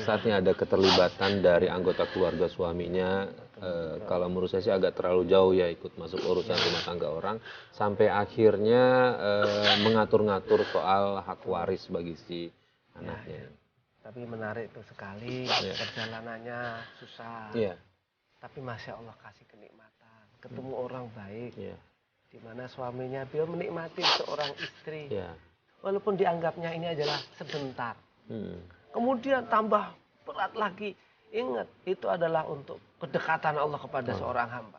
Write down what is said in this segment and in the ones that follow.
Ustadz nih ada keterlibatan dari anggota keluarga suaminya, kalau menurut saya sih agak terlalu jauh ya ikut masuk urusan rumah tangga orang sampai akhirnya mengatur-ngatur soal hak waris bagi si anaknya. Tapi menarik itu sekali, perjalanannya susah. Tapi Masya Allah kasih kenikmatan, ketemu orang baik, di mana suaminya beliau menikmati seorang istri, walaupun dianggapnya ini adalah sebentar. Kemudian tambah berat lagi, ingat itu adalah untuk kedekatan Allah kepada seorang hamba.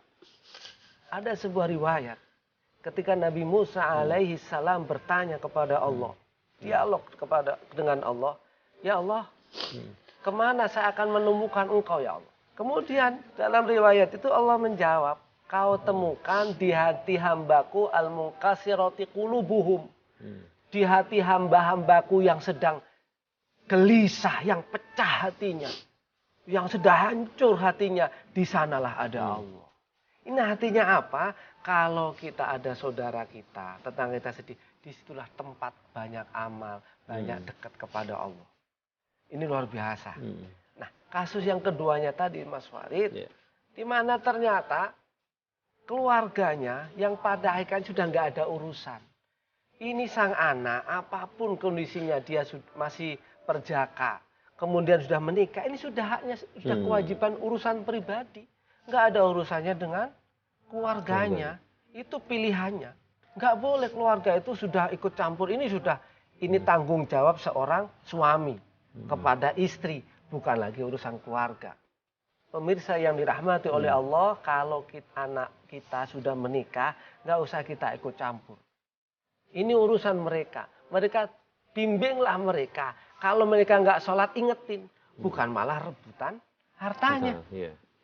Ada sebuah riwayat, ketika Nabi Musa alaihi salam bertanya kepada Allah, dialog dengan Allah, ya Allah, kemana saya akan menemukan engkau ya Allah? Kemudian dalam riwayat itu Allah menjawab, kau temukan di hati hambaku al-munkasirati qulubuhum. Di hati hamba-hambaku yang sedang gelisah, yang pecah hatinya, yang sedang hancur hatinya, di sanalah ada Allah. Ini artinya apa? Kalau kita ada saudara kita, tetangga kita sedih, disitulah tempat banyak amal, banyak dekat kepada Allah. Ini luar biasa. Nah, kasus yang keduanya tadi Mas Farid, di mana ternyata keluarganya yang pada akhirnya sudah nggak ada urusan. Ini sang anak, apapun kondisinya, dia masih perjaka, kemudian sudah menikah, ini sudah haknya, sudah kewajiban urusan pribadi. Nggak ada urusannya dengan keluarganya, itu pilihannya. Nggak boleh keluarga itu sudah ikut campur, ini tanggung jawab seorang suami kepada istri, bukan lagi urusan keluarga. Pemirsa yang dirahmati oleh Allah, kalau anak kita sudah menikah, nggak usah kita ikut campur. Ini urusan mereka. Mereka bimbinglah mereka. Kalau mereka nggak sholat, ingetin. Bukan malah rebutan hartanya.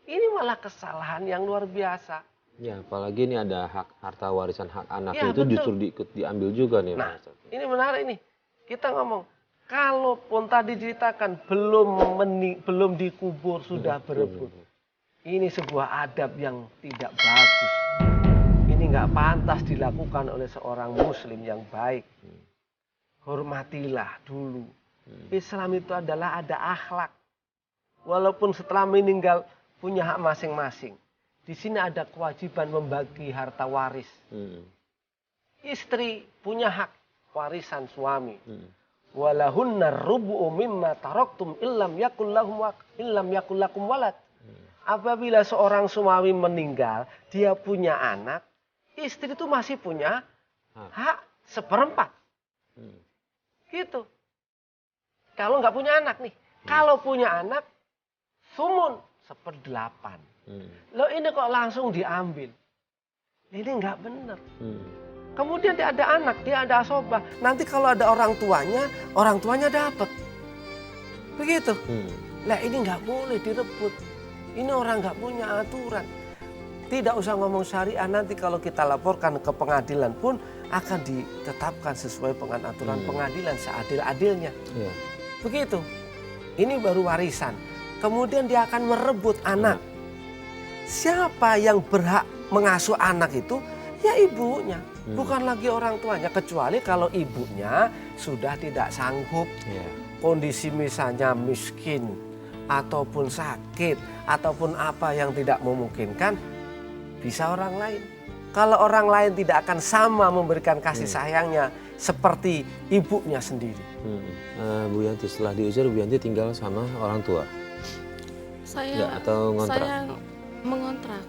Ini malah kesalahan yang luar biasa. Ya, apalagi ini ada harta warisan hak anak itu betul. Justru diambil juga nih. Nah, ini menarik nih. Kita ngomong, kalaupun tadi diceritakan belum dikubur sudah berebut. Ini sebuah adab yang tidak bagus. Ini nggak pantas dilakukan oleh seorang muslim yang baik. Hormatilah dulu. Islam itu adalah ada akhlak. Walaupun setelah meninggal punya hak masing-masing. Di sini ada kewajiban membagi harta waris. Istri punya hak warisan suami. Walahunna rubu'u mimma taraktum illam yakul lakum walad. Apabila seorang suami meninggal, dia punya anak, istri itu masih punya hak 1/4. Gitu. Kalau nggak punya anak nih, kalau punya anak, sumun 1/8. Loh ini kok langsung diambil? Ini nggak benar. Kemudian dia ada anak, dia ada asobah. Nanti kalau ada orang tuanya dapat. Begitu. Lah ini nggak boleh direbut. Ini orang nggak punya aturan. Tidak usah ngomong syariah, nanti kalau kita laporkan ke pengadilan pun akan ditetapkan sesuai dengan aturan pengadilan seadil-adilnya. Begitu. Ini baru warisan. Kemudian dia akan merebut anak. Siapa yang berhak mengasuh anak itu? Ya ibunya. Bukan lagi orang tuanya. Kecuali kalau ibunya sudah tidak sanggup. Kondisi misalnya miskin. Ataupun sakit. Ataupun apa yang tidak memungkinkan. Bisa orang lain. Kalau orang lain tidak akan sama memberikan kasih sayangnya. Seperti ibunya sendiri. Bu Yanti, setelah diusir Bu Yanti tinggal sama orang tua? Atau ngontrak? Saya mengontrak.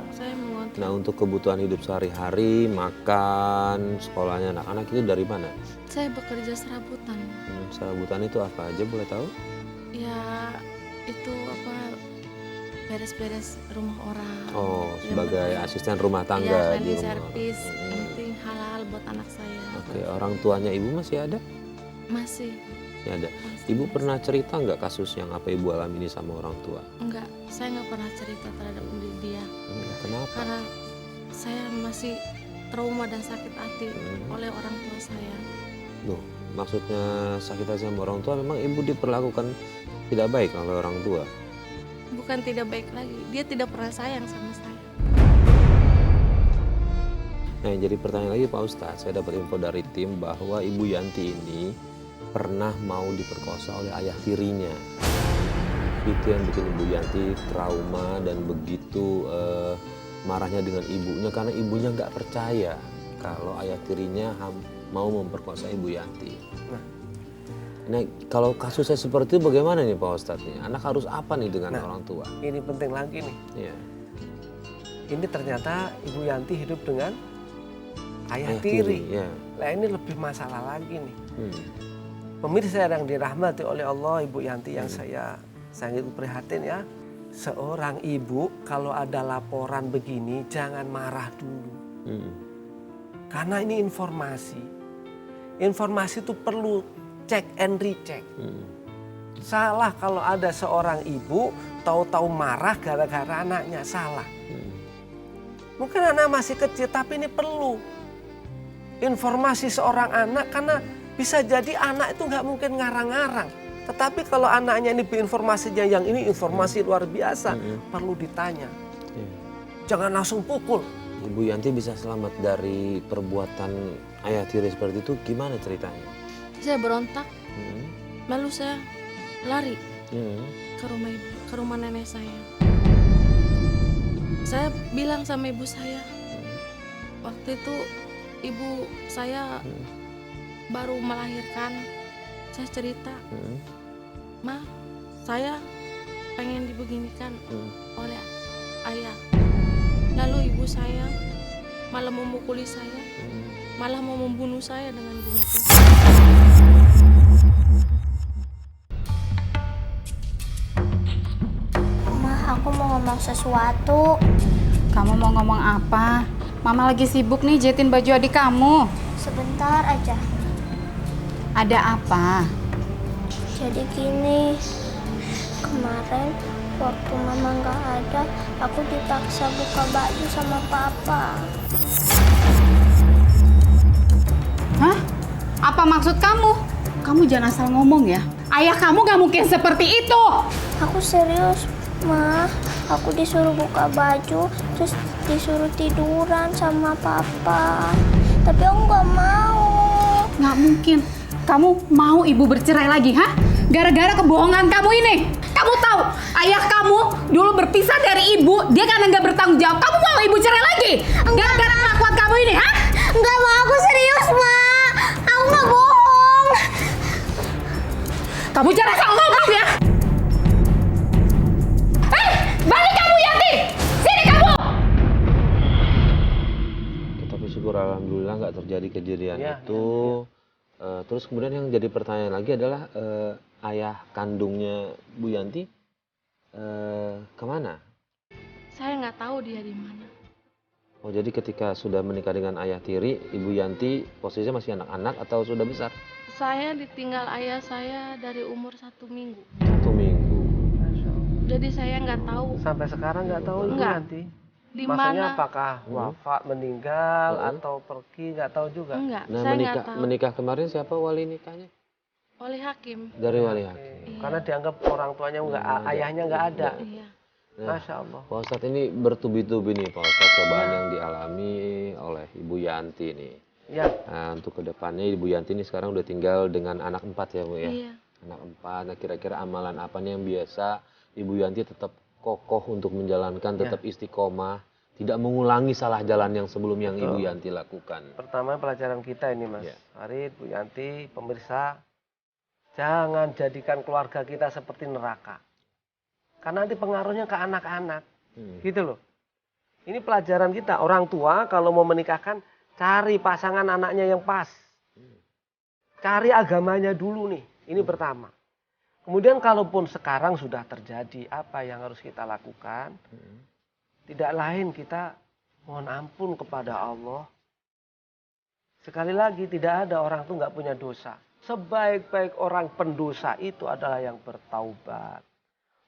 Saya mengontrak. Nah, untuk kebutuhan hidup sehari-hari, makan, sekolahnya anak-anak itu dari mana? Saya bekerja serabutan. Serabutan itu apa aja, boleh tahu? Ya, itu beres-beres rumah orang. Oh, sebagai asisten rumah tangga ya, di rumah. servis, penting halal buat anak saya. Oke, orang tuanya ibu masih ada? Masih ada. Ibu pernah cerita nggak kasus yang apa ibu alami ini sama orang tua? Enggak, saya nggak pernah cerita terhadap dia. Kenapa? Karena saya masih trauma dan sakit hati oleh orang tua saya. Loh, maksudnya sakit hati sama orang tua, memang ibu diperlakukan tidak baik oleh orang tua? Bukan tidak baik lagi, dia tidak pernah sayang sama saya. Nah, yang jadi pertanyaan lagi Pak Ustadz, saya dapat info dari tim bahwa Ibu Yanti ini pernah mau diperkosa oleh ayah tirinya. itu yang bikin Ibu Yanti trauma dan begitu marahnya dengan ibunya karena ibunya nggak percaya kalau ayah tirinya mau memperkosa Ibu Yanti. Nah, kalau kasusnya seperti itu bagaimana nih Pak Ustadz? Anak harus apa nih dengan orang tua? Ini penting lagi nih. Iya. Ini ternyata Ibu Yanti hidup dengan ayah tiri. Ya. Nah ini lebih masalah lagi nih. Pemirsa yang dirahmati oleh Allah, Ibu Yanti yang saya sangat prihatin ya. Seorang ibu kalau ada laporan begini jangan marah dulu. Karena ini informasi. Informasi itu perlu cek and recheck. Salah kalau ada seorang ibu tahu-tahu marah gara-gara anaknya salah. Mungkin anak masih kecil tapi ini perlu informasi seorang anak karena bisa jadi anak itu nggak mungkin ngarang-ngarang. Tetapi kalau anaknya ini informasinya yang ini informasi luar biasa perlu ditanya. Jangan langsung pukul. Ibu Yanti bisa selamat dari perbuatan ayah tiri seperti itu gimana ceritanya? Saya berontak, lalu saya lari ke rumah nenek saya. Saya bilang sama ibu saya, waktu itu ibu saya baru melahirkan. Saya cerita, Ma, saya pengen dibeginikan oleh ayah. Lalu ibu saya malah memukuli saya, malah mau membunuh saya dengan begitu. Aku mau ngomong sesuatu. Kamu mau ngomong apa? Mama lagi sibuk nih jahitin baju adik kamu. Sebentar aja. Ada apa? Jadi gini, kemarin waktu mama nggak ada, aku dipaksa buka baju sama papa. Hah? Apa maksud kamu? Kamu jangan asal ngomong ya. Ayah kamu gak mungkin seperti itu. Aku serius, Ma. Aku disuruh buka baju, terus disuruh tiduran sama papa. Tapi aku nggak mau. Nggak mungkin. Kamu mau ibu bercerai lagi, ha? Gara-gara kebohongan kamu ini. Kamu tahu, ayah kamu dulu berpisah dari ibu, dia karena nggak bertanggung jawab. Kamu mau ibu cerai lagi? Gara-gara kelakuan kamu ini, ha? Nggak mau, aku serius, Ma. Aku nggak bohong. Kamu jangan asal ngomong ya. Balik kamu, Yanti! Sini kamu! Tapi syukur alhamdulillah nggak terjadi kejadian itu. Terus kemudian yang jadi pertanyaan lagi adalah ayah kandungnya Bu Yanti kemana? Saya nggak tahu dia di mana. Oh jadi ketika sudah menikah dengan ayah tiri, Ibu Yanti posisinya masih anak-anak atau sudah besar? Saya ditinggal ayah saya dari umur 1 minggu. 1 minggu. Jadi saya nggak tahu. Sampai sekarang nggak tahu Ibu Yanti. Di Maksudnya mana? apakah wafat, meninggal atau pergi, nggak tahu juga. Enggak, Nah saya nggak tahu. menikah kemarin siapa wali nikahnya? Wali hakim. Dari wali hakim. Iya. Karena dianggap orang tuanya ayahnya nggak ada. Iya. Nah, Masya Allah. Pak Ustadz ini bertubi-tubi nih Pak Ustadz cobaan yang dialami oleh Ibu Yanti nih. Ya. Nah, untuk kedepannya Ibu Yanti ini sekarang udah tinggal dengan anak 4 ya Bu ya? Iya. Anak 4, nah kira-kira amalan apa nih yang biasa Ibu Yanti tetap kokoh untuk menjalankan, tetap istiqomah, tidak mengulangi salah jalan yang sebelum yang Ibu Yanti lakukan. Pertama pelajaran kita ini Mas Ya. Farid, Bu Yanti, pemirsa, jangan jadikan keluarga kita seperti neraka. Karena nanti pengaruhnya ke anak-anak, gitu loh. Ini pelajaran kita, orang tua kalau mau menikahkan, cari pasangan anaknya yang pas. Cari agamanya dulu nih, ini pertama. Kemudian kalaupun sekarang sudah terjadi, apa yang harus kita lakukan? Tidak lain kita mohon ampun kepada Allah. Sekali lagi tidak ada orang tuh nggak punya dosa. Sebaik-baik orang pendosa itu adalah yang bertaubat.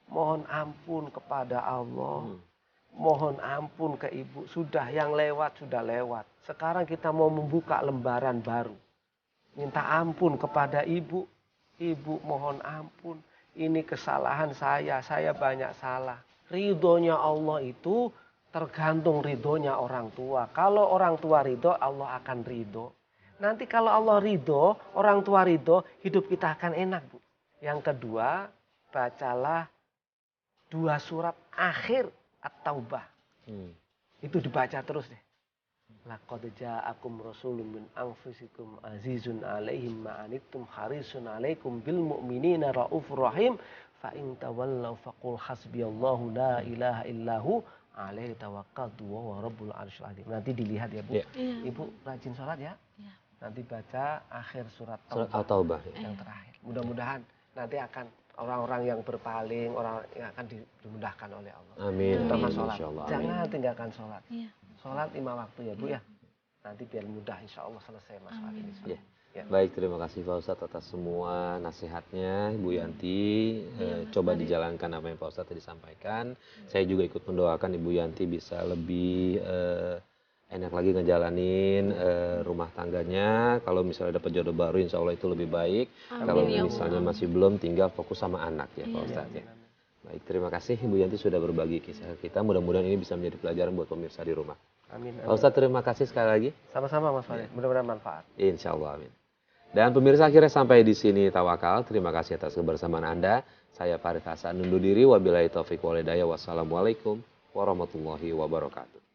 Mohon ampun kepada Allah. Mohon ampun ke ibu. Sudah yang lewat, sudah lewat. Sekarang kita mau membuka lembaran baru. Minta ampun kepada ibu. Ibu mohon ampun. Ini kesalahan saya banyak salah. Ridhonya Allah itu tergantung ridhonya orang tua. Kalau orang tua ridho, Allah akan ridho. Nanti kalau Allah ridho, orang tua ridho, hidup kita akan enak Bu. Yang kedua, bacalah 2 surat akhir At-Taubah. Itu dibaca terus deh. Laqad ja'akum rasulun min anfusikum azizun 'alaihim ma anittum harisun 'alaikum bil mu'minina raufur rahim fa in tawallaw faqul hasbiyallahu la ilaha illahu 'alaihi tawakkaltu wa rabbul 'arsyil azim. Nanti dilihat ya, Bu. Ibu rajin sholat ya. Nanti baca akhir surat At-Taubah yang terakhir. Mudah-mudahan nanti akan orang-orang yang berpaling, orang yang akan dimudahkan oleh Allah. Amin. Terutama Amin. sholat. Insyaallah. Jangan tinggalkan sholat. Iya. Sholat 5 waktu ya Bu ya. Nanti biar mudah insya Allah selesai masalah ini. Ya. Baik, terima kasih Pak Ustadz atas semua nasihatnya. Ibu Yanti, coba dijalankan apa yang Pak Ustadz tadi sampaikan. Saya juga ikut mendoakan Ibu Yanti bisa lebih enak lagi ngejalanin rumah tangganya. Kalau misalnya dapat jodoh baru, insya Allah itu lebih baik. Kalau misalnya masih belum, tinggal fokus sama anak ya Pak Ustadz ya. Baik, terima kasih Ibu Yanti sudah berbagi kisah kita. Mudah-mudahan ini bisa menjadi pelajaran buat pemirsa di rumah. Amin. Pak Ustadz, terima kasih sekali lagi. Sama-sama Mas Farid. Mudah-mudahan manfaat. Insya Allah, amin. Dan pemirsa, akhirnya sampai di sini Tawakal. Terima kasih atas kebersamaan Anda. Saya Farid Hasan undur diri. Wabillahi taufiq wal hidayah. Wassalamualaikum warahmatullahi wabarakatuh.